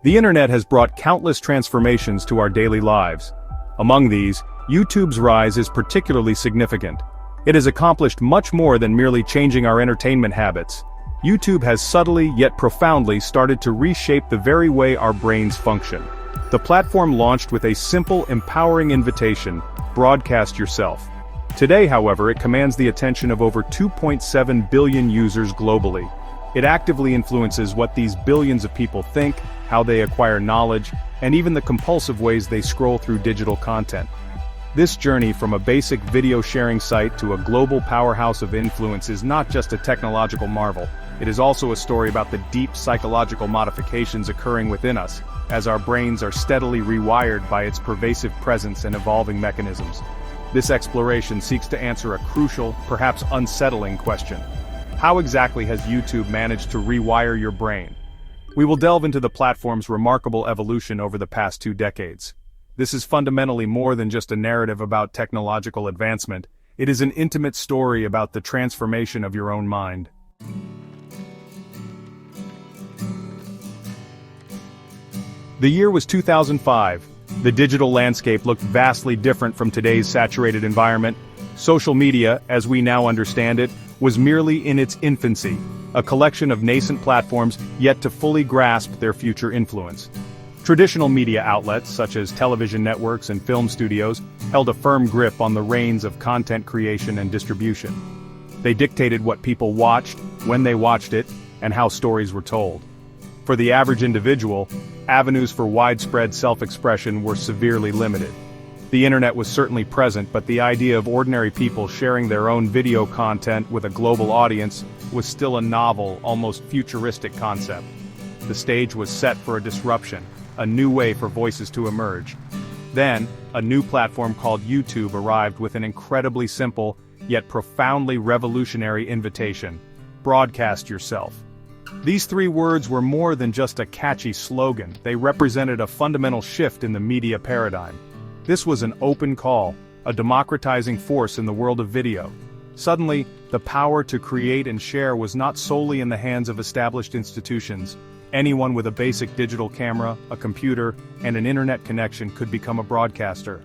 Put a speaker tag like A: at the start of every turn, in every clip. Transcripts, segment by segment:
A: The internet has brought countless transformations to our daily lives. Among these, YouTube's rise is particularly significant. It has accomplished much more than merely changing our entertainment habits. YouTube has subtly yet profoundly started to reshape the very way our brains function. The platform launched with a simple, empowering invitation: broadcast yourself. Today, however, it commands the attention of over 2.7 billion users globally. It actively influences what these billions of people think, how they acquire knowledge, and even the compulsive ways they scroll through digital content. This journey from a basic video sharing site to a global powerhouse of influence is not just a technological marvel. It is also a story about the deep psychological modifications occurring within us, as our brains are steadily rewired by its pervasive presence and evolving mechanisms. This exploration seeks to answer a crucial, perhaps unsettling question. How exactly has YouTube managed to rewire your brain? We will delve into the platform's remarkable evolution over the past 2 decades. This is fundamentally more than just a narrative about technological advancement. It is an intimate story about the transformation of your own mind. The year was 2005. The digital landscape looked vastly different from today's saturated environment. Social media, as we now understand it, was merely in its infancy, a collection of nascent platforms yet to fully grasp their future influence. Traditional media outlets, such as television networks and film studios, held a firm grip on the reins of content creation and distribution. They dictated what people watched, when they watched it, and how stories were told. For the average individual, avenues for widespread self-expression were severely limited. The internet was certainly present, but the idea of ordinary people sharing their own video content with a global audience was still a novel, almost futuristic concept. The stage was set for a disruption, a new way for voices to emerge. Then, a new platform called YouTube arrived with an incredibly simple, yet profoundly revolutionary invitation: broadcast yourself. These 3 words were more than just a catchy slogan. They represented a fundamental shift in the media paradigm. This was an open call, a democratizing force in the world of video. Suddenly, the power to create and share was not solely in the hands of established institutions. Anyone with a basic digital camera, a computer, and an internet connection could become a broadcaster.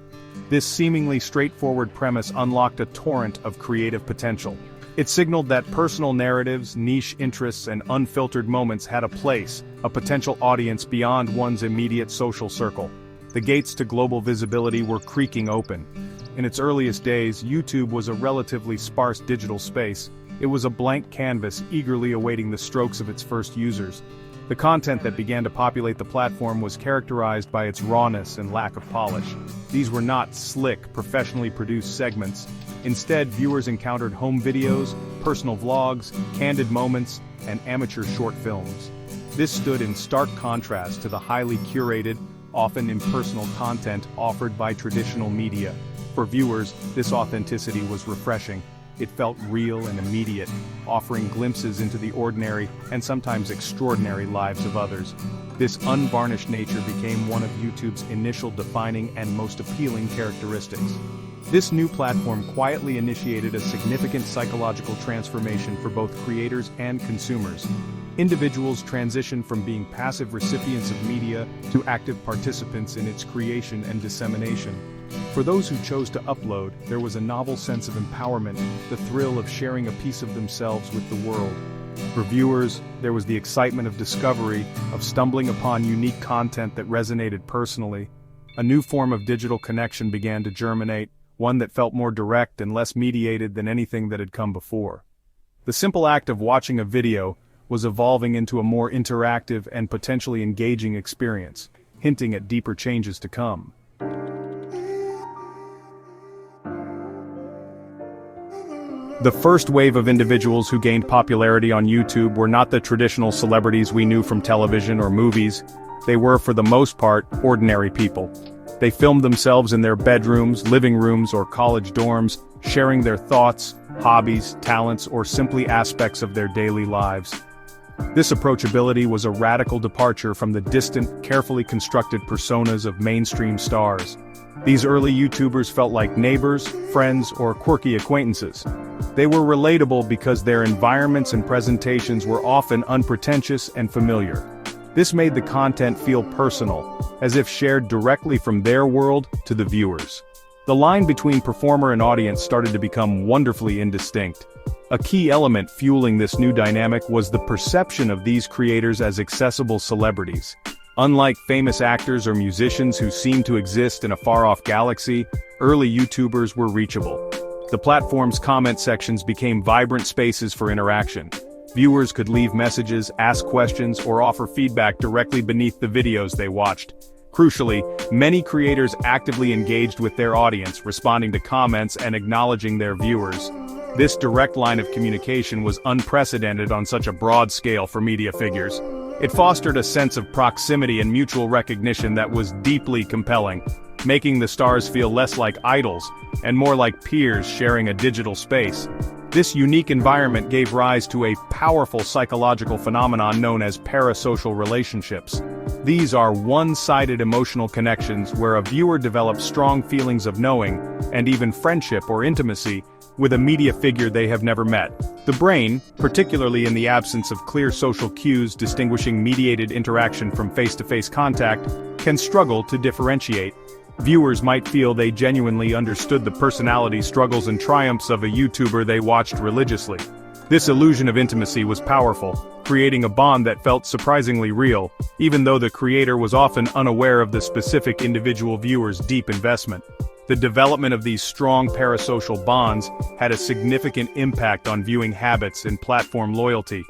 A: This seemingly straightforward premise unlocked a torrent of creative potential. It signaled that personal narratives, niche interests, and unfiltered moments had a place, a potential audience beyond one's immediate social circle. The gates to global visibility were creaking open. In its earliest days, YouTube was a relatively sparse digital space. It was a blank canvas eagerly awaiting the strokes of its first users. The content that began to populate the platform was characterized by its rawness and lack of polish. These were not slick, professionally produced segments. Instead, viewers encountered home videos, personal vlogs, candid moments, and amateur short films. This stood in stark contrast to the highly curated, often impersonal content offered by traditional media. For viewers, this authenticity was refreshing. It felt real and immediate, offering glimpses into the ordinary and sometimes extraordinary lives of others. This unvarnished nature became one of YouTube's initial defining and most appealing characteristics. This new platform quietly initiated a significant psychological transformation for both creators and consumers. Individuals transitioned from being passive recipients of media to active participants in its creation and dissemination. For those who chose to upload, there was a novel sense of empowerment, the thrill of sharing a piece of themselves with the world. For viewers, there was the excitement of discovery, of stumbling upon unique content that resonated personally. A new form of digital connection began to germinate, one that felt more direct and less mediated than anything that had come before. The simple act of watching a video was evolving into a more interactive and potentially engaging experience, hinting at deeper changes to come. The first wave of individuals who gained popularity on YouTube were not the traditional celebrities we knew from television or movies. They were, for the most part, ordinary people. They filmed themselves in their bedrooms, living rooms, or college dorms, sharing their thoughts, hobbies, talents, or simply aspects of their daily lives. This approachability was a radical departure from the distant, carefully constructed personas of mainstream stars. These early YouTubers felt like neighbors, friends, or quirky acquaintances. They were relatable because their environments and presentations were often unpretentious and familiar. This made the content feel personal, as if shared directly from their world to the viewers. The line between performer and audience started to become wonderfully indistinct. A key element fueling this new dynamic was the perception of these creators as accessible celebrities. Unlike famous actors or musicians who seemed to exist in a far-off galaxy, early YouTubers were reachable. The platform's comment sections became vibrant spaces for interaction. Viewers could leave messages, ask questions, or offer feedback directly beneath the videos they watched. Crucially, many creators actively engaged with their audience, responding to comments and acknowledging their viewers. This direct line of communication was unprecedented on such a broad scale for media figures. It fostered a sense of proximity and mutual recognition that was deeply compelling, making the stars feel less like idols and more like peers sharing a digital space. This unique environment gave rise to a powerful psychological phenomenon known as parasocial relationships. These are one-sided emotional connections where a viewer develops strong feelings of knowing, and even friendship or intimacy, with a media figure they have never met. The brain, particularly in the absence of clear social cues distinguishing mediated interaction from face-to-face contact, can struggle to differentiate. Viewers might feel they genuinely understood the personality struggles and triumphs of a YouTuber they watched religiously. This illusion of intimacy was powerful, creating a bond that felt surprisingly real, even though the creator was often unaware of the specific individual viewer's deep investment. The development of these strong parasocial bonds had a significant impact on viewing habits and platform loyalty.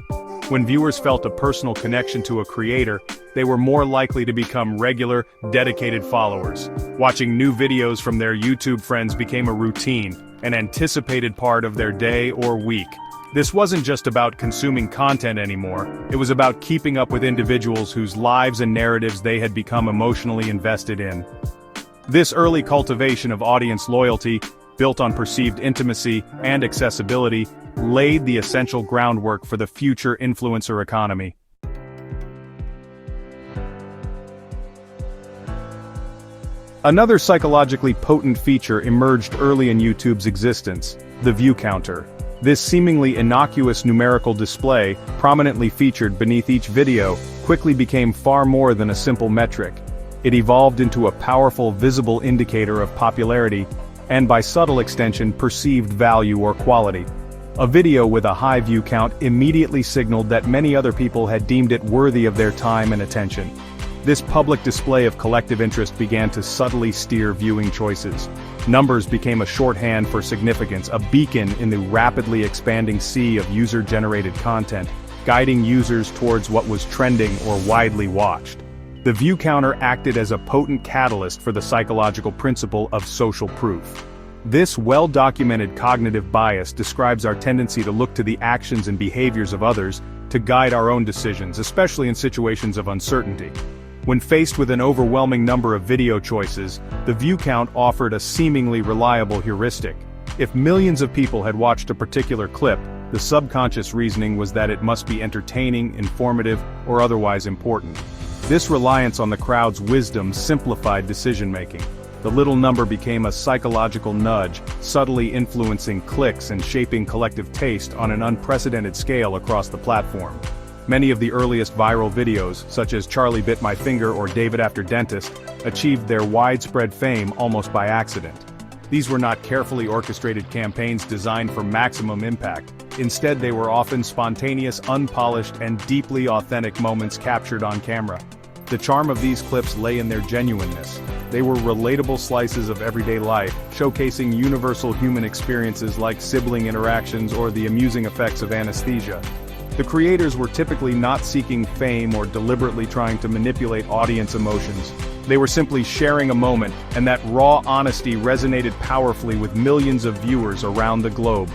A: When viewers felt a personal connection to a creator, they were more likely to become regular, dedicated followers. Watching new videos from their YouTube friends became a routine, an anticipated part of their day or week. This wasn't just about consuming content anymore, it was about keeping up with individuals whose lives and narratives they had become emotionally invested in. This early cultivation of audience loyalty, built on perceived intimacy and accessibility, laid the essential groundwork for the future influencer economy. Another psychologically potent feature emerged early in YouTube's existence: the view counter. This seemingly innocuous numerical display, prominently featured beneath each video, quickly became far more than a simple metric. It evolved into a powerful visible indicator of popularity, and by subtle extension perceived value or quality. A video with a high view count immediately signaled that many other people had deemed it worthy of their time and attention. This public display of collective interest began to subtly steer viewing choices. Numbers became a shorthand for significance, a beacon in the rapidly expanding sea of user-generated content, guiding users towards what was trending or widely watched. The view counter acted as a potent catalyst for the psychological principle of social proof. This well-documented cognitive bias describes our tendency to look to the actions and behaviors of others to guide our own decisions, especially in situations of uncertainty. When faced with an overwhelming number of video choices, the view count offered a seemingly reliable heuristic. If millions of people had watched a particular clip, the subconscious reasoning was that it must be entertaining, informative, or otherwise important. This reliance on the crowd's wisdom simplified decision-making. The little number became a psychological nudge, subtly influencing clicks and shaping collective taste on an unprecedented scale across the platform. Many of the earliest viral videos, such as Charlie Bit My Finger or David After Dentist, achieved their widespread fame almost by accident. These were not carefully orchestrated campaigns designed for maximum impact. Instead, they were often spontaneous, unpolished, and deeply authentic moments captured on camera. The charm of these clips lay in their genuineness. They were relatable slices of everyday life, showcasing universal human experiences like sibling interactions or the amusing effects of anesthesia. The creators were typically not seeking fame or deliberately trying to manipulate audience emotions. They were simply sharing a moment, and that raw honesty resonated powerfully with millions of viewers around the globe.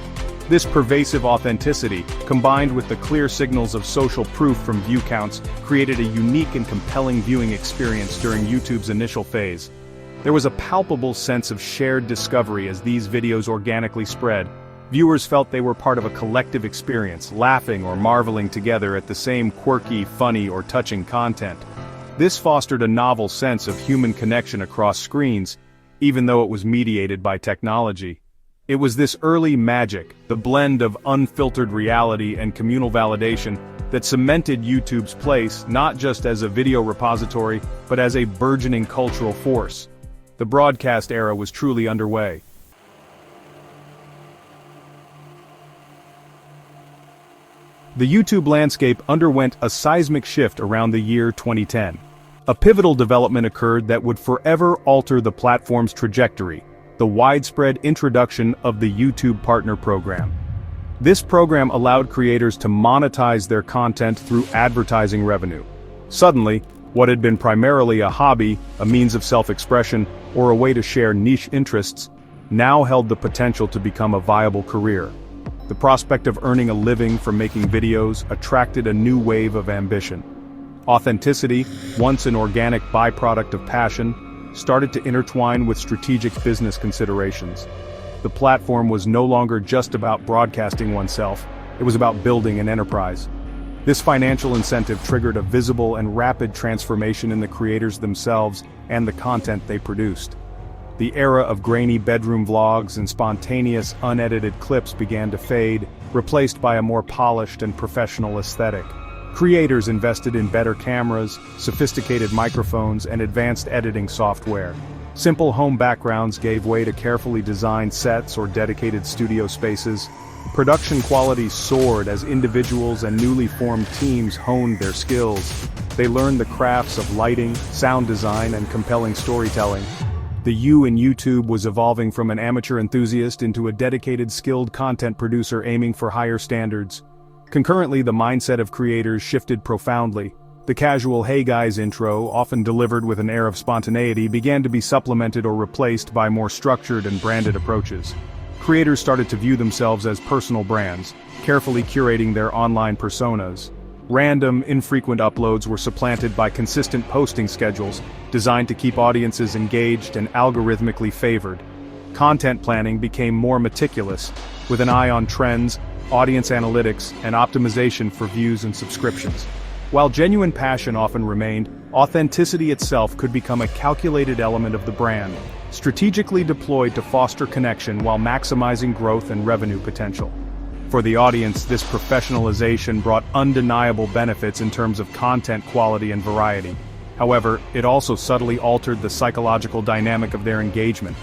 A: This pervasive authenticity, combined with the clear signals of social proof from view counts, created a unique and compelling viewing experience during YouTube's initial phase. There was a palpable sense of shared discovery as these videos organically spread. Viewers felt they were part of a collective experience, laughing or marveling together at the same quirky, funny, or touching content. This fostered a novel sense of human connection across screens, even though it was mediated by technology. It was this early magic, the blend of unfiltered reality and communal validation, that cemented YouTube's place not just as a video repository, but as a burgeoning cultural force. The broadcast era was truly underway. The YouTube landscape underwent a seismic shift around the year 2010. A pivotal development occurred that would forever alter the platform's trajectory: the widespread introduction of the YouTube Partner Program. This program allowed creators to monetize their content through advertising revenue. Suddenly, what had been primarily a hobby, a means of self-expression, or a way to share niche interests, now held the potential to become a viable career. The prospect of earning a living from making videos attracted a new wave of ambition. Authenticity, once an organic byproduct of passion, started to intertwine with strategic business considerations. The platform was no longer just about broadcasting oneself, it was about building an enterprise. This financial incentive triggered a visible and rapid transformation in the creators themselves and the content they produced. The era of grainy bedroom vlogs and spontaneous, unedited clips began to fade, replaced by a more polished and professional aesthetic. Creators invested in better cameras, sophisticated microphones, and advanced editing software. Simple home backgrounds gave way to carefully designed sets or dedicated studio spaces. Production quality soared as individuals and newly formed teams honed their skills. They learned the crafts of lighting, sound design, and compelling storytelling. The You in YouTube was evolving from an amateur enthusiast into a dedicated, skilled content producer aiming for higher standards. Concurrently, the mindset of creators shifted profoundly. The casual "Hey guys" intro, often delivered with an air of spontaneity, began to be supplemented or replaced by more structured and branded approaches. Creators started to view themselves as personal brands, carefully curating their online personas. Random, infrequent uploads were supplanted by consistent posting schedules, designed to keep audiences engaged and algorithmically favored. Content planning became more meticulous, with an eye on trends, audience analytics, and optimization for views and subscriptions. While genuine passion often remained, authenticity itself could become a calculated element of the brand, strategically deployed to foster connection while maximizing growth and revenue potential. For the audience, this professionalization brought undeniable benefits in terms of content quality and variety. However, it also subtly altered the psychological dynamic of their engagement.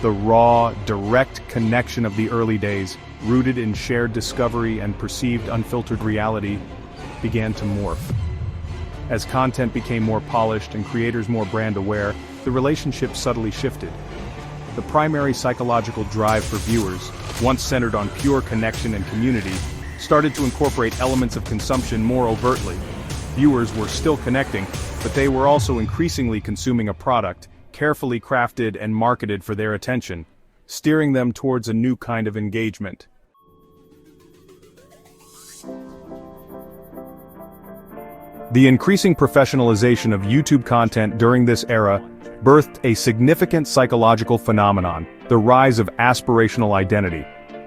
A: The raw, direct connection of the early days, rooted in shared discovery and perceived unfiltered reality, began to morph. As content became more polished and creators more brand aware, the relationship subtly shifted. The primary psychological drive for viewers, once centered on pure connection and community, started to incorporate elements of consumption more overtly. Viewers were still connecting, but they were also increasingly consuming a product, carefully crafted and marketed for their attention, steering them towards a new kind of engagement. The increasing professionalization of YouTube content during this era birthed a significant psychological phenomenon: the rise of aspirational identity.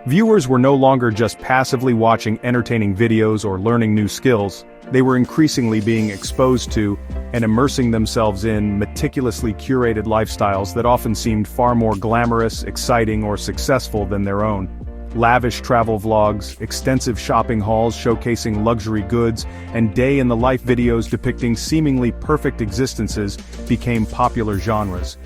A: Viewers were no longer just passively watching entertaining videos or learning new skills, they were increasingly being exposed to and immersing themselves in meticulously curated lifestyles that often seemed far more glamorous, exciting, or successful than their own. Lavish travel vlogs, extensive shopping hauls showcasing luxury goods, and day-in-the-life videos depicting seemingly perfect existences became popular genres.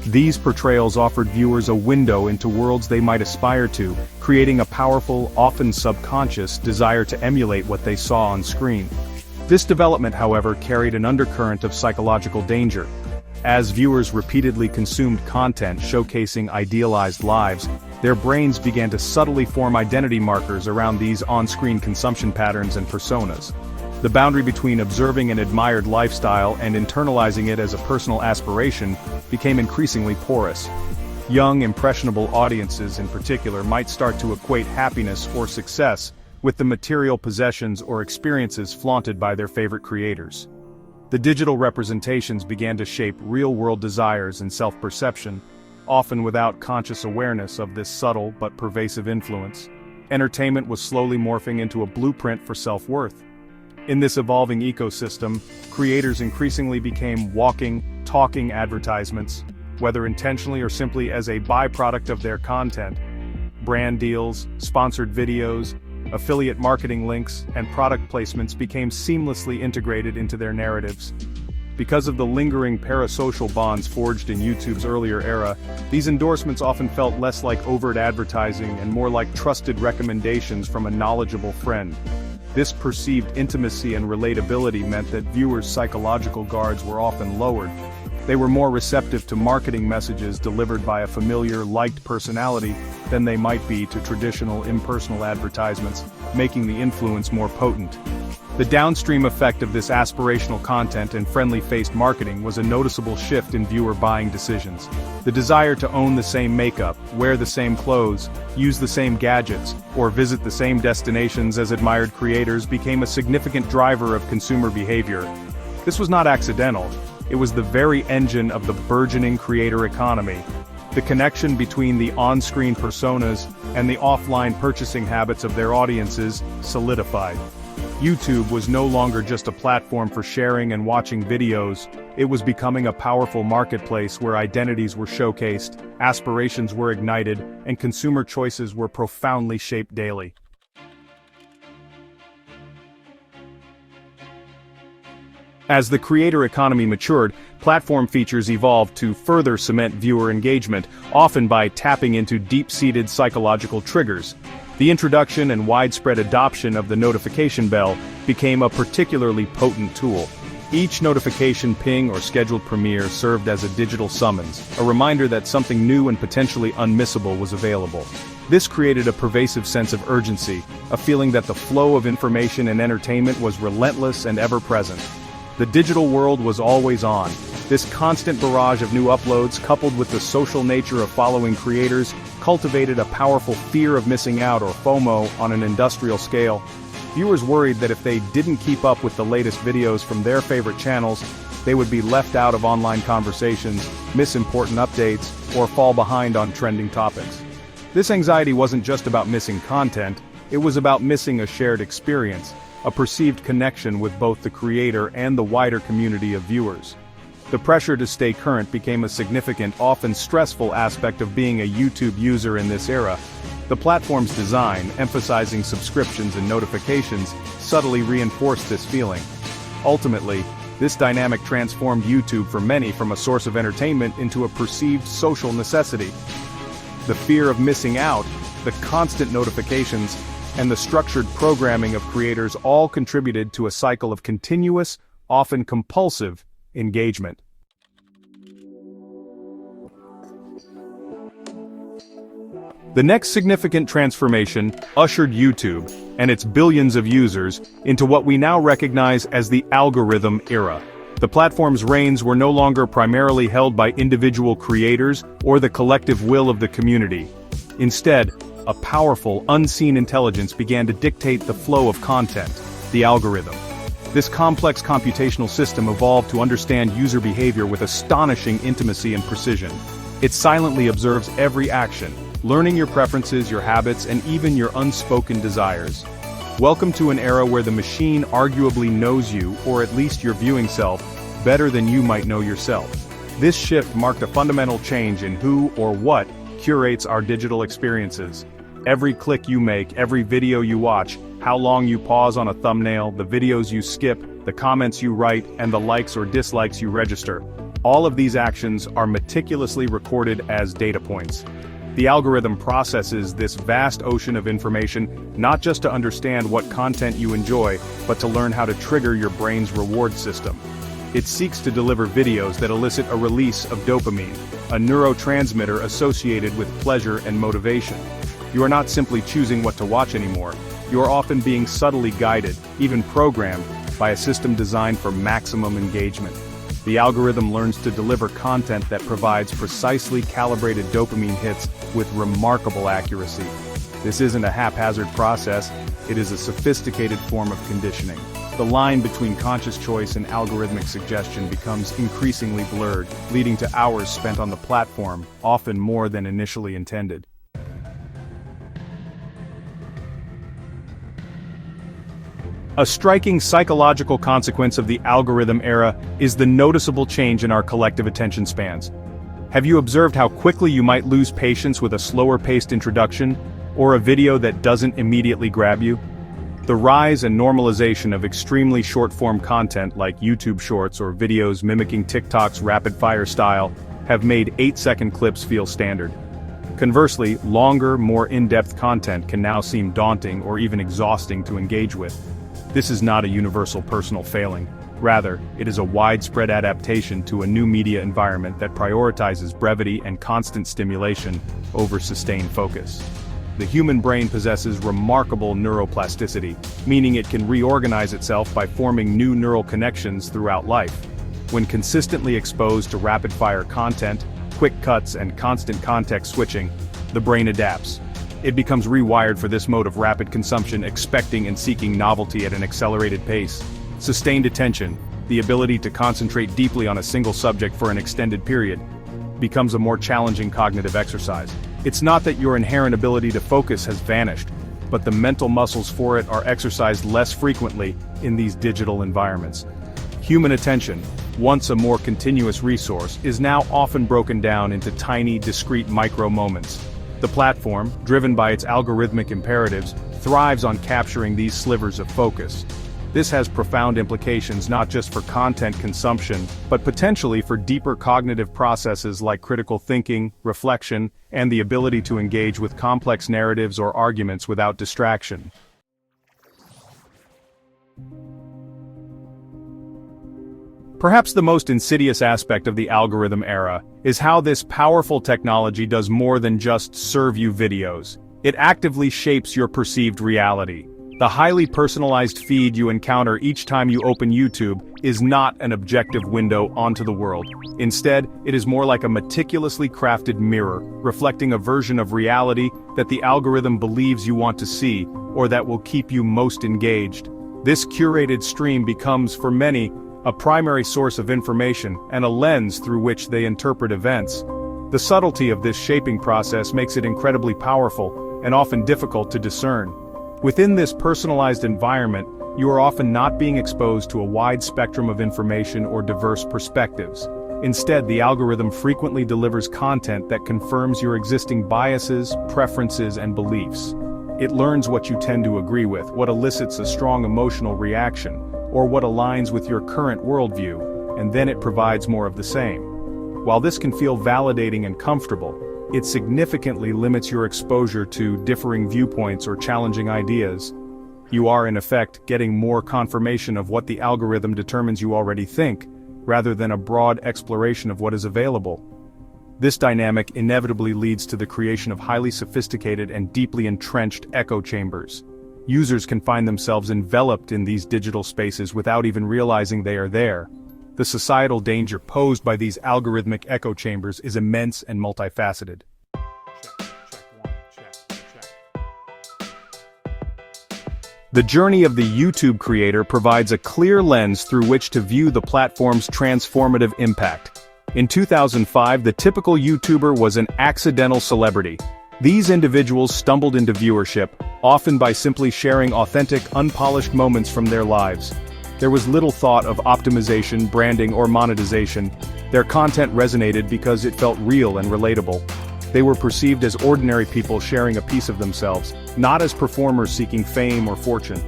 A: These portrayals offered viewers a window into worlds they might aspire to, creating a powerful, often subconscious, desire to emulate what they saw on screen. This development, however, carried an undercurrent of psychological danger. As viewers repeatedly consumed content showcasing idealized lives, their brains began to subtly form identity markers around these on-screen consumption patterns and personas. The boundary between observing an admired lifestyle and internalizing it as a personal aspiration became increasingly porous. Young, impressionable audiences in particular might start to equate happiness or success with the material possessions or experiences flaunted by their favorite creators. The digital representations began to shape real-world desires and self-perception, often without conscious awareness of this subtle but pervasive influence. Entertainment was slowly morphing into a blueprint for self-worth. In this evolving ecosystem, creators increasingly became walking, talking advertisements, whether intentionally or simply as a byproduct of their content. Brand deals, sponsored videos, affiliate marketing links, and product placements became seamlessly integrated into their narratives. Because of the lingering parasocial bonds forged in YouTube's earlier era, these endorsements often felt less like overt advertising and more like trusted recommendations from a knowledgeable friend. This perceived intimacy and relatability meant that viewers' psychological guards were often lowered. They were more receptive to marketing messages delivered by a familiar, liked personality than they might be to traditional impersonal advertisements, making the influence more potent. The downstream effect of this aspirational content and friendly-faced marketing was a noticeable shift in viewer buying decisions. The desire to own the same makeup, wear the same clothes, use the same gadgets, or visit the same destinations as admired creators became a significant driver of consumer behavior. This was not accidental. It was the very engine of the burgeoning creator economy. The connection between the on-screen personas and the offline purchasing habits of their audiences solidified. YouTube was no longer just a platform for sharing and watching videos, it was becoming a powerful marketplace where identities were showcased, aspirations were ignited, and consumer choices were profoundly shaped daily. As the creator economy matured, platform features evolved to further cement viewer engagement, often by tapping into deep-seated psychological triggers. The introduction and widespread adoption of the notification bell became a particularly potent tool. Each notification ping or scheduled premiere served as a digital summons, a reminder that something new and potentially unmissable was available. This created a pervasive sense of urgency, a feeling that the flow of information and entertainment was relentless and ever-present. The digital world was always on. This constant barrage of new uploads, coupled with the social nature of following creators, cultivated a powerful fear of missing out, or FOMO, on an industrial scale. Viewers worried that if they didn't keep up with the latest videos from their favorite channels, they would be left out of online conversations, miss important updates, or fall behind on trending topics. This anxiety wasn't just about missing content, it was about missing a shared experience, a perceived connection with both the creator and the wider community of viewers. The pressure to stay current became a significant, often stressful aspect of being a YouTube user in this era. The platform's design, emphasizing subscriptions and notifications, subtly reinforced this feeling. Ultimately, this dynamic transformed YouTube for many from a source of entertainment into a perceived social necessity. The fear of missing out, the constant notifications, and the structured programming of creators all contributed to a cycle of continuous, often compulsive, engagement. The next significant transformation ushered YouTube, and its billions of users, into what we now recognize as the algorithm era. The platform's reins were no longer primarily held by individual creators or the collective will of the community. Instead, a powerful, unseen intelligence began to dictate the flow of content, the algorithm. This complex computational system evolved to understand user behavior with astonishing intimacy and precision. It silently observes every action, learning your preferences, your habits, and even your unspoken desires. Welcome to an era where the machine arguably knows you, or at least your viewing self, better than you might know yourself. This shift marked a fundamental change in who or what curates our digital experiences. Every click you make, every video you watch, how long you pause on a thumbnail, the videos you skip, the comments you write, and the likes or dislikes you register. All of these actions are meticulously recorded as data points. The algorithm processes this vast ocean of information not just to understand what content you enjoy, but to learn how to trigger your brain's reward system. It seeks to deliver videos that elicit a release of dopamine, a neurotransmitter associated with pleasure and motivation. You are not simply choosing what to watch anymore, you are often being subtly guided, even programmed, by a system designed for maximum engagement. The algorithm learns to deliver content that provides precisely calibrated dopamine hits with remarkable accuracy. This isn't a haphazard process, it is a sophisticated form of conditioning. The line between conscious choice and algorithmic suggestion becomes increasingly blurred, leading to hours spent on the platform, often more than initially intended. A striking psychological consequence of the algorithm era is the noticeable change in our collective attention spans. Have you observed how quickly you might lose patience with a slower-paced introduction, or a video that doesn't immediately grab you? The rise and normalization of extremely short-form content like YouTube Shorts or videos mimicking TikTok's rapid-fire style have made 8-second clips feel standard. Conversely, longer, more in-depth content can now seem daunting or even exhausting to engage with. This is not a universal personal failing. Rather, it is a widespread adaptation to a new media environment that prioritizes brevity and constant stimulation over sustained focus. The human brain possesses remarkable neuroplasticity, meaning it can reorganize itself by forming new neural connections throughout life. When consistently exposed to rapid-fire content, quick cuts and constant context switching, the brain adapts. It becomes rewired for this mode of rapid consumption, expecting and seeking novelty at an accelerated pace. Sustained attention, the ability to concentrate deeply on a single subject for an extended period, becomes a more challenging cognitive exercise. It's not that your inherent ability to focus has vanished, but the mental muscles for it are exercised less frequently in these digital environments. Human attention, once a more continuous resource, is now often broken down into tiny, discrete micro-moments. The platform, driven by its algorithmic imperatives, thrives on capturing these slivers of focus. This has profound implications not just for content consumption, but potentially for deeper cognitive processes like critical thinking, reflection, and the ability to engage with complex narratives or arguments without distraction. Perhaps the most insidious aspect of the algorithm era is how this powerful technology does more than just serve you videos. It actively shapes your perceived reality. The highly personalized feed you encounter each time you open YouTube is not an objective window onto the world. Instead, it is more like a meticulously crafted mirror, reflecting a version of reality that the algorithm believes you want to see, or that will keep you most engaged. This curated stream becomes, for many, a primary source of information and a lens through which they interpret events. The subtlety of this shaping process makes it incredibly powerful, and often difficult to discern. Within this personalized environment, you are often not being exposed to a wide spectrum of information or diverse perspectives. Instead, the algorithm frequently delivers content that confirms your existing biases, preferences, and beliefs. It learns what you tend to agree with, what elicits a strong emotional reaction, or what aligns with your current worldview, and then it provides more of the same. While this can feel validating and comfortable, it significantly limits your exposure to differing viewpoints or challenging ideas. You are, in effect, getting more confirmation of what the algorithm determines you already think, rather than a broad exploration of what is available. This dynamic inevitably leads to the creation of highly sophisticated and deeply entrenched echo chambers. Users can find themselves enveloped in these digital spaces without even realizing they are there. The societal danger posed by these algorithmic echo chambers is immense and multifaceted. The journey of the YouTube creator provides a clear lens through which to view the platform's transformative impact. In 2005, the typical YouTuber was an accidental celebrity. These individuals stumbled into viewership, often by simply sharing authentic, unpolished moments from their lives. There was little thought of optimization, branding, or monetization. Their content resonated because it felt real and relatable. They were perceived as ordinary people sharing a piece of themselves, not as performers seeking fame or fortune.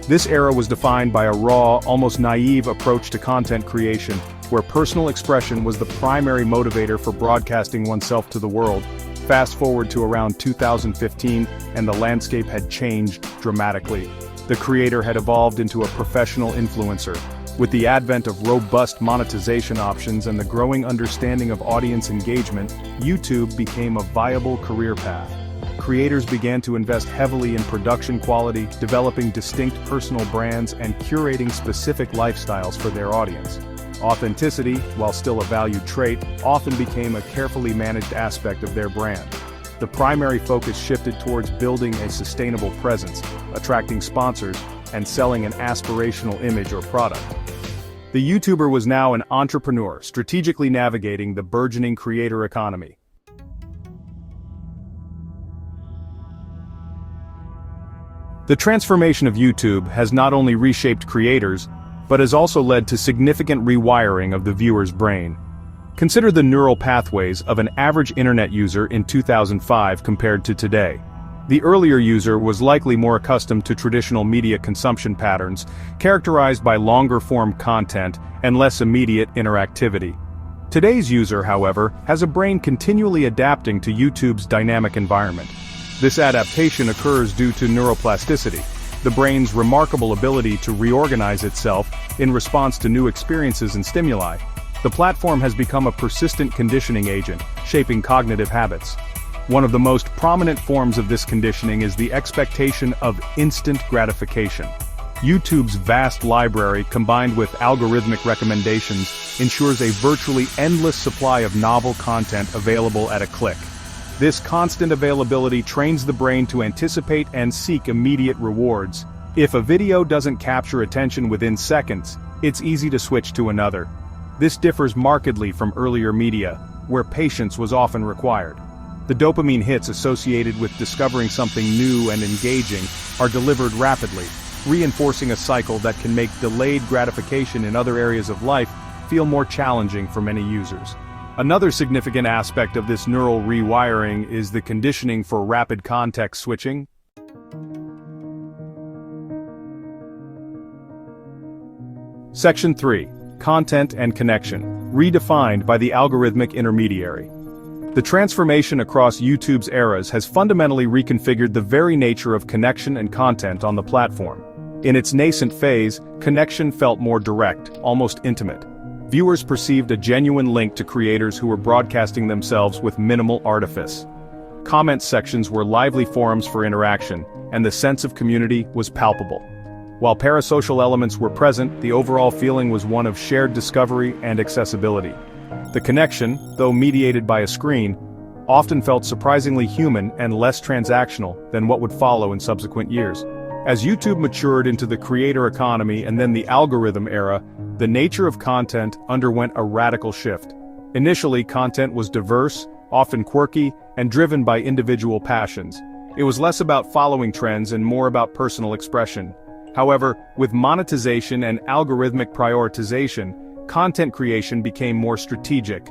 A: This era was defined by a raw, almost naive approach to content creation, where personal expression was the primary motivator for broadcasting oneself to the world. Fast forward to around 2015, and the landscape had changed dramatically. The creator had evolved into a professional influencer. With the advent of robust monetization options and the growing understanding of audience engagement, YouTube became a viable career path. Creators began to invest heavily in production quality, developing distinct personal brands, and curating specific lifestyles for their audience. Authenticity, while still a valued trait, often became a carefully managed aspect of their brand. The primary focus shifted towards building a sustainable presence, attracting sponsors, and selling an aspirational image or product. The YouTuber was now an entrepreneur, strategically navigating the burgeoning creator economy. The transformation of YouTube has not only reshaped creators, but has also led to significant rewiring of the viewer's brain. Consider the neural pathways of an average internet user in 2005 compared to today. The earlier user was likely more accustomed to traditional media consumption patterns, characterized by longer-form content and less immediate interactivity. Today's user, however, has a brain continually adapting to YouTube's dynamic environment. This adaptation occurs due to neuroplasticity, the brain's remarkable ability to reorganize itself in response to new experiences and stimuli. The platform has become a persistent conditioning agent, shaping cognitive habits. One of the most prominent forms of this conditioning is the expectation of instant gratification. YouTube's vast library, combined with algorithmic recommendations, ensures a virtually endless supply of novel content available at a click. This constant availability trains the brain to anticipate and seek immediate rewards. If a video doesn't capture attention within seconds, it's easy to switch to another. This differs markedly from earlier media, where patience was often required. The dopamine hits associated with discovering something new and engaging are delivered rapidly, reinforcing a cycle that can make delayed gratification in other areas of life feel more challenging for many users. Another significant aspect of this neural rewiring is the conditioning for rapid context switching. Section 3. Content and connection, redefined by the algorithmic intermediary. The transformation across YouTube's eras has fundamentally reconfigured the very nature of connection and content on the platform. In its nascent phase, connection felt more direct, almost intimate. Viewers perceived a genuine link to creators who were broadcasting themselves with minimal artifice. Comment sections were lively forums for interaction, and the sense of community was palpable. While parasocial elements were present, the overall feeling was one of shared discovery and accessibility. The connection, though mediated by a screen, often felt surprisingly human and less transactional than what would follow in subsequent years. As YouTube matured into the creator economy and then the algorithm era, the nature of content underwent a radical shift. Initially, content was diverse, often quirky, and driven by individual passions. It was less about following trends and more about personal expression. However, with monetization and algorithmic prioritization, content creation became more strategic.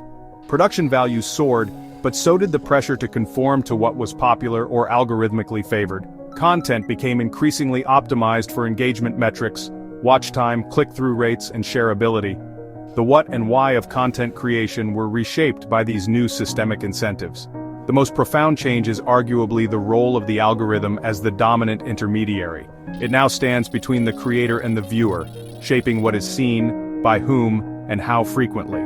A: Production values soared, but so did the pressure to conform to what was popular or algorithmically favored. Content became increasingly optimized for engagement metrics, watch time, click-through rates, and shareability. The what and why of content creation were reshaped by these new systemic incentives. The most profound change is arguably the role of the algorithm as the dominant intermediary. It now stands between the creator and the viewer, shaping what is seen, by whom, and how frequently.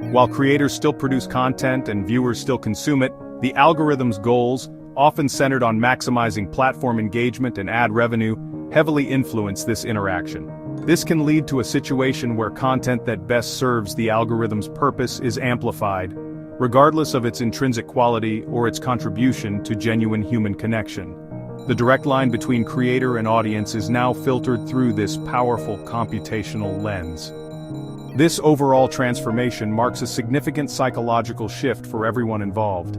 A: While creators still produce content and viewers still consume it, the algorithm's goals, often centered on maximizing platform engagement and ad revenue, heavily influence this interaction. This can lead to a situation where content that best serves the algorithm's purpose is amplified, regardless of its intrinsic quality or its contribution to genuine human connection. The direct line between creator and audience is now filtered through this powerful computational lens. This overall transformation marks a significant psychological shift for everyone involved.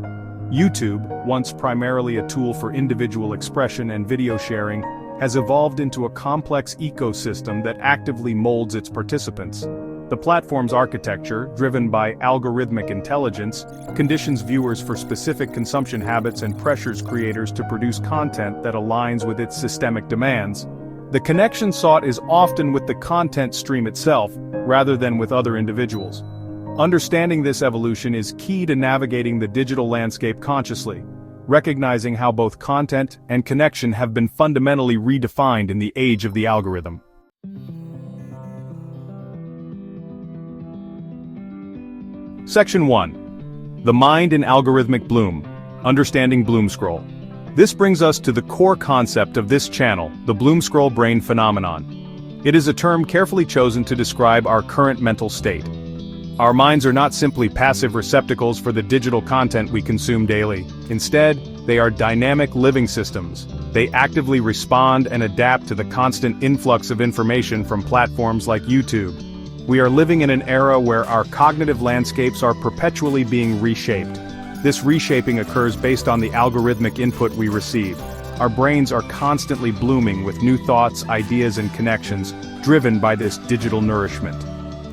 A: YouTube, once primarily a tool for individual expression and video sharing, has evolved into a complex ecosystem that actively molds its participants. The platform's architecture, driven by algorithmic intelligence, conditions viewers for specific consumption habits and pressures creators to produce content that aligns with its systemic demands. The connection sought is often with the content stream itself, rather than with other individuals. Understanding this evolution is key to navigating the digital landscape consciously, recognizing how both content and connection have been fundamentally redefined in the age of the algorithm. Section 1. The Mind in Algorithmic Bloom, Understanding Bloom Scroll. This brings us to the core concept of this channel, the bloom scroll brain phenomenon. It is a term carefully chosen to describe our current mental state. Our minds are not simply passive receptacles for the digital content we consume daily. Instead, they are dynamic living systems. They actively respond and adapt to the constant influx of information from platforms like YouTube. We are living in an era where our cognitive landscapes are perpetually being reshaped. This reshaping occurs based on the algorithmic input we receive. Our brains are constantly blooming with new thoughts, ideas, and connections, driven by this digital nourishment.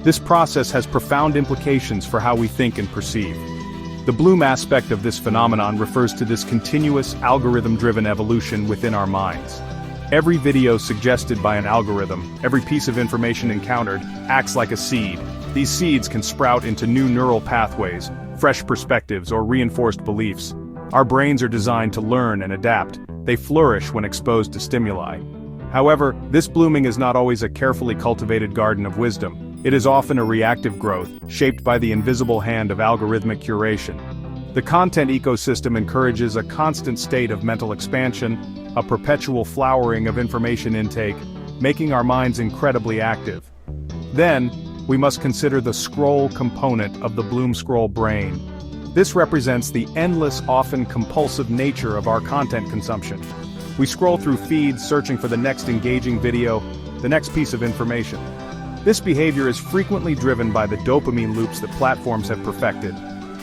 A: This process has profound implications for how we think and perceive. The bloom aspect of this phenomenon refers to this continuous algorithm-driven evolution within our minds. Every video suggested by an algorithm, every piece of information encountered, acts like a seed. These seeds can sprout into new neural pathways, fresh perspectives, or reinforced beliefs. Our brains are designed to learn and adapt. They flourish when exposed to stimuli. However, this blooming is not always a carefully cultivated garden of wisdom. It is often a reactive growth, shaped by the invisible hand of algorithmic curation. The content ecosystem encourages a constant state of mental expansion, a perpetual flowering of information intake, making our minds incredibly active. Then, we must consider the scroll component of the bloom scroll brain. This represents the endless, often compulsive nature of our content consumption. We scroll through feeds searching for the next engaging video, the next piece of information. This behavior is frequently driven by the dopamine loops that platforms have perfected.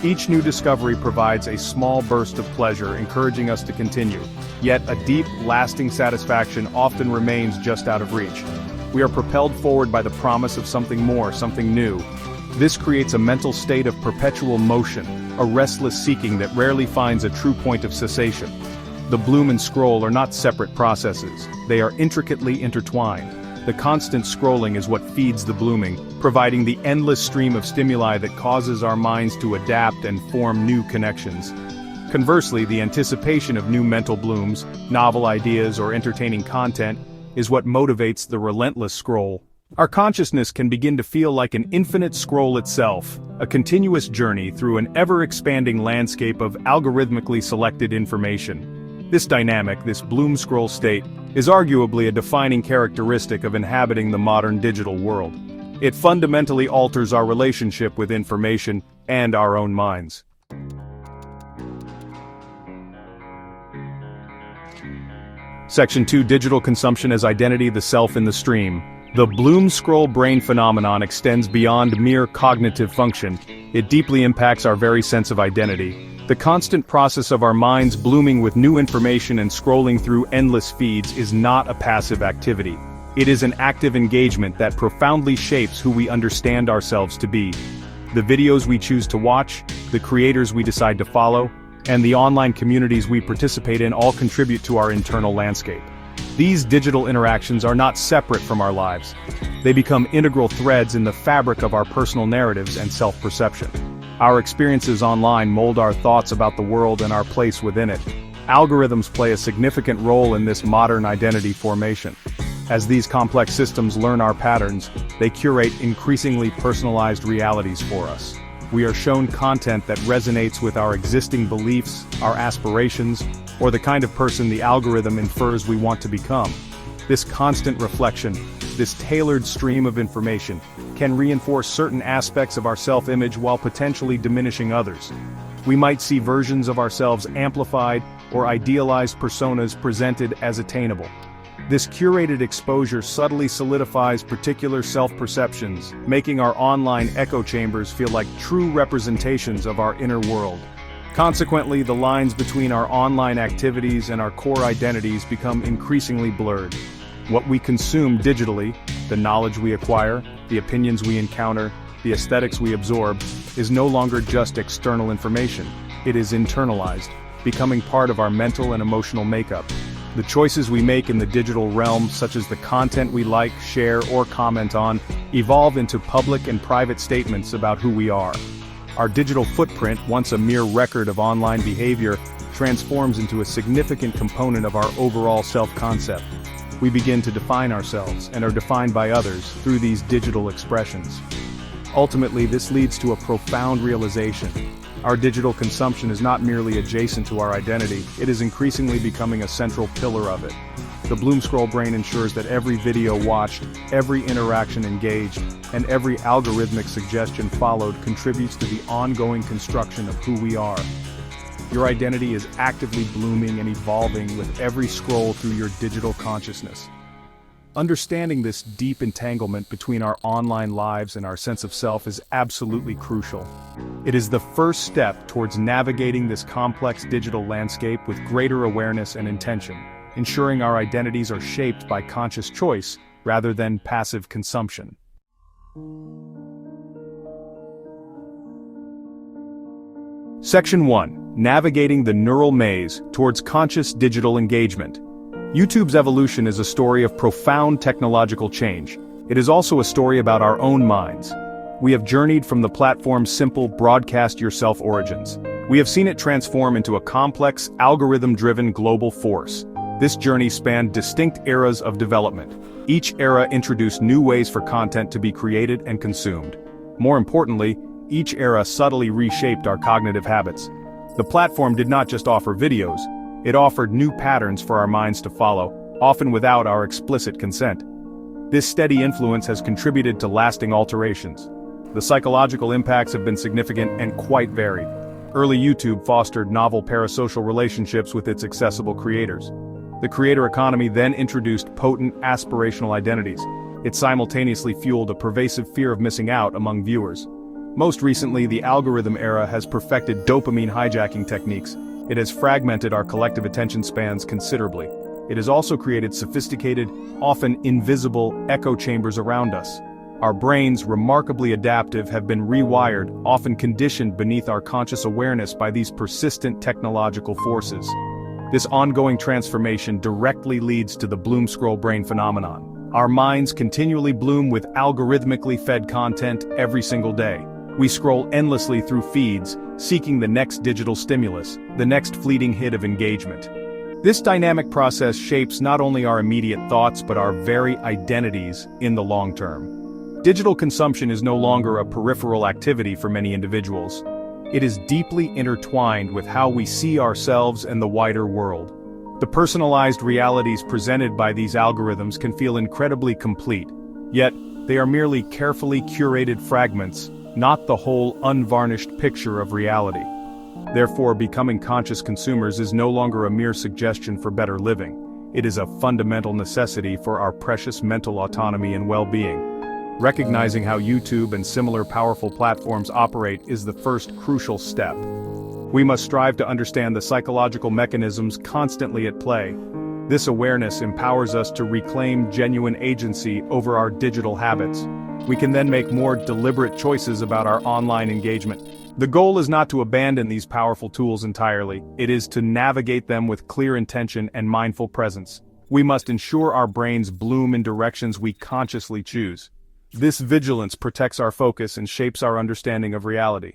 A: Each new discovery provides a small burst of pleasure, encouraging us to continue. Yet a deep, lasting satisfaction often remains just out of reach. We are propelled forward by the promise of something more, something new. This creates a mental state of perpetual motion, a restless seeking that rarely finds a true point of cessation. The bloom and scroll are not separate processes. They are intricately intertwined. The constant scrolling is what feeds the blooming, providing the endless stream of stimuli that causes our minds to adapt and form new connections. Conversely, the anticipation of new mental blooms, novel ideas, or entertaining content is what motivates the relentless scroll. Our consciousness can begin to feel like an infinite scroll itself, a continuous journey through an ever-expanding landscape of algorithmically selected information. This dynamic, this bloom scroll state, is arguably a defining characteristic of inhabiting the modern digital world. It fundamentally alters our relationship with information and our own minds. Section 2: Digital Consumption as Identity, the Self in the Stream. The bloom scroll brain phenomenon extends beyond mere cognitive function. It deeply impacts our very sense of identity. The constant process of our minds blooming with new information and scrolling through endless feeds is not a passive activity. It is an active engagement that profoundly shapes who we understand ourselves to be. The videos we choose to watch, the creators we decide to follow, and the online communities we participate in all contribute to our internal landscape. These digital interactions are not separate from our lives. They become integral threads in the fabric of our personal narratives and self-perception. Our experiences online mold our thoughts about the world and our place within it. Algorithms play a significant role in this modern identity formation. As these complex systems learn our patterns, they curate increasingly personalized realities for us. We are shown content that resonates with our existing beliefs, our aspirations, or the kind of person the algorithm infers we want to become. This constant reflection, this tailored stream of information, can reinforce certain aspects of our self-image while potentially diminishing others. We might see versions of ourselves amplified or idealized personas presented as attainable. This curated exposure subtly solidifies particular self-perceptions, making our online echo chambers feel like true representations of our inner world. Consequently, the lines between our online activities and our core identities become increasingly blurred. What we consume digitally, the knowledge we acquire, the opinions we encounter, the aesthetics we absorb, is no longer just external information. It is internalized, becoming part of our mental and emotional makeup. The choices we make in the digital realm, such as the content we like, share, or comment on, evolve into public and private statements about who we are. Our digital footprint, once a mere record of online behavior, transforms into a significant component of our overall self-concept. We begin to define ourselves and are defined by others through these digital expressions. Ultimately, this leads to a profound realization. Our digital consumption is not merely adjacent to our identity, it is increasingly becoming a central pillar of it. The bloom scroll brain ensures that every video watched, every interaction engaged, and every algorithmic suggestion followed contributes to the ongoing construction of who we are. Your identity is actively blooming and evolving with every scroll through your digital consciousness. Understanding this deep entanglement between our online lives and our sense of self is absolutely crucial. It is the first step towards navigating this complex digital landscape with greater awareness and intention, ensuring our identities are shaped by conscious choice rather than passive consumption. Section 1. Navigating the neural maze towards conscious digital engagement. YouTube's evolution is a story of profound technological change. It is also a story about our own minds. We have journeyed from the platform's simple broadcast-yourself origins. We have seen it transform into a complex, algorithm-driven global force. This journey spanned distinct eras of development. Each era introduced new ways for content to be created and consumed. More importantly, each era subtly reshaped our cognitive habits. The platform did not just offer videos, it offered new patterns for our minds to follow, often without our explicit consent. This steady influence has contributed to lasting alterations. The psychological impacts have been significant and quite varied. Early YouTube fostered novel parasocial relationships with its accessible creators. The creator economy then introduced potent aspirational identities. It simultaneously fueled a pervasive fear of missing out among viewers. Most recently, the algorithm era has perfected dopamine hijacking techniques. It has fragmented our collective attention spans considerably. It has also created sophisticated, often invisible, echo chambers around us. Our brains, remarkably adaptive, have been rewired, often conditioned beneath our conscious awareness by these persistent technological forces. This ongoing transformation directly leads to the bloom scroll brain phenomenon. Our minds continually bloom with algorithmically fed content every single day. We scroll endlessly through feeds, seeking the next digital stimulus, the next fleeting hit of engagement. This dynamic process shapes not only our immediate thoughts but our very identities in the long term. Digital consumption is no longer a peripheral activity for many individuals. It is deeply intertwined with how we see ourselves and the wider world. The personalized realities presented by these algorithms can feel incredibly complete, yet they are merely carefully curated fragments, not the whole unvarnished picture of reality. Therefore, becoming conscious consumers is no longer a mere suggestion for better living. It is a fundamental necessity for our precious mental autonomy and well-being. Recognizing how YouTube and similar powerful platforms operate is the first crucial step. We must strive to understand the psychological mechanisms constantly at play. This awareness empowers us to reclaim genuine agency over our digital habits. We can then make more deliberate choices about our online engagement. The goal is not to abandon these powerful tools entirely, it is to navigate them with clear intention and mindful presence. We must ensure our brains bloom in directions we consciously choose. This vigilance protects our focus and shapes our understanding of reality.